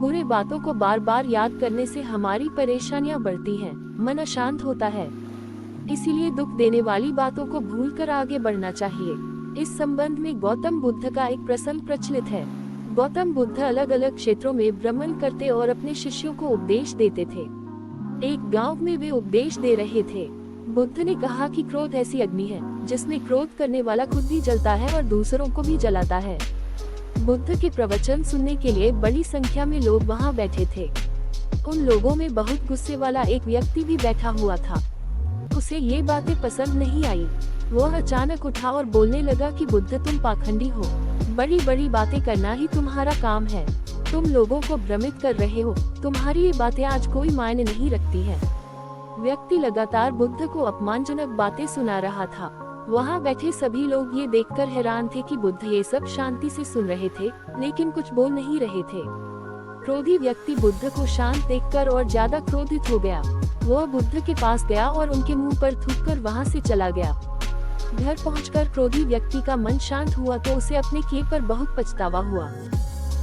बुरे बातों को बार बार याद करने से हमारी परेशानियां बढ़ती हैं, मन अशांत होता है। इसीलिए दुख देने वाली बातों को भूलकर आगे बढ़ना चाहिए। इस संबंध में गौतम बुद्ध का एक प्रसंग प्रचलित है। गौतम बुद्ध अलग अलग क्षेत्रों में भ्रमण करते और अपने शिष्यों को उपदेश देते थे। एक गांव में वे उपदेश दे रहे थे। बुद्ध ने कहा कि क्रोध ऐसी अग्नि है जिसमें क्रोध करने वाला खुद भी जलता है और दूसरों को भी जलाता है। बुद्ध के प्रवचन सुनने के लिए बड़ी संख्या में लोग वहां बैठे थे। उन लोगों में बहुत गुस्से वाला एक व्यक्ति भी बैठा हुआ था। उसे ये बातें पसंद नहीं आई। वह अचानक उठा और बोलने लगा कि बुद्ध, तुम पाखंडी हो। बड़ी बड़ी बातें करना ही तुम्हारा काम है। तुम लोगों को भ्रमित कर रहे हो। तुम्हारी ये बातें आज कोई मायने नहीं रखती है। व्यक्ति लगातार बुद्ध को अपमानजनक बातें सुना रहा था। वहां बैठे सभी लोग ये देखकर हैरान थे कि बुद्ध ये सब शांति से सुन रहे थे, लेकिन कुछ बोल नहीं रहे थे। क्रोधी व्यक्ति बुद्ध को शांत देखकर और ज्यादा क्रोधित हो गया। वह बुद्ध के पास गया और उनके मुंह पर थूककर वहां से चला गया। घर पहुंचकर क्रोधी व्यक्ति का मन शांत हुआ तो उसे अपने किए पर बहुत पछतावा हुआ।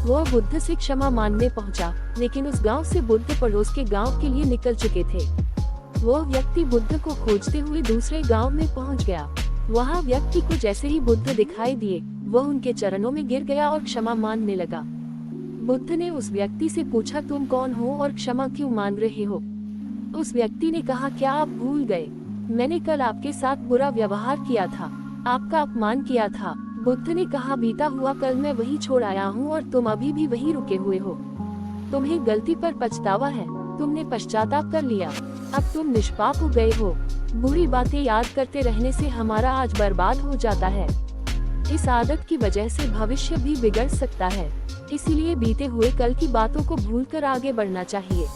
वह बुद्ध से क्षमा मांगने पहुंचा, लेकिन उस गांव से बुद्ध पड़ोस के गांव के लिए निकल चुके थे। वह व्यक्ति बुद्ध को खोजते हुए दूसरे गांव में पहुंच गया। वहां व्यक्ति को जैसे ही बुद्ध दिखाई दिए, वह उनके चरणों में गिर गया और क्षमा मांगने लगा। बुद्ध ने उस व्यक्ति से पूछा, तुम कौन हो और क्षमा क्यों मांग रहे हो? उस व्यक्ति ने कहा, क्या आप भूल गए? मैंने कल आपके साथ बुरा व्यवहार किया था, आपका अपमान किया था। बुद्ध ने कहा, बीता हुआ कल मैं वही छोड़ आया हूँ और तुम अभी भी वही रुके हुए हो। तुम्हें गलती पर पछतावा है, तुमने पश्चाताप कर लिया, अब तुम निष्पाप हो गए हो। बुरी बातें याद करते रहने से हमारा आज बर्बाद हो जाता है। इस आदत की वजह से भविष्य भी बिगड़ सकता है। इसीलिए बीते हुए कल की बातों को भूलकर आगे बढ़ना चाहिए।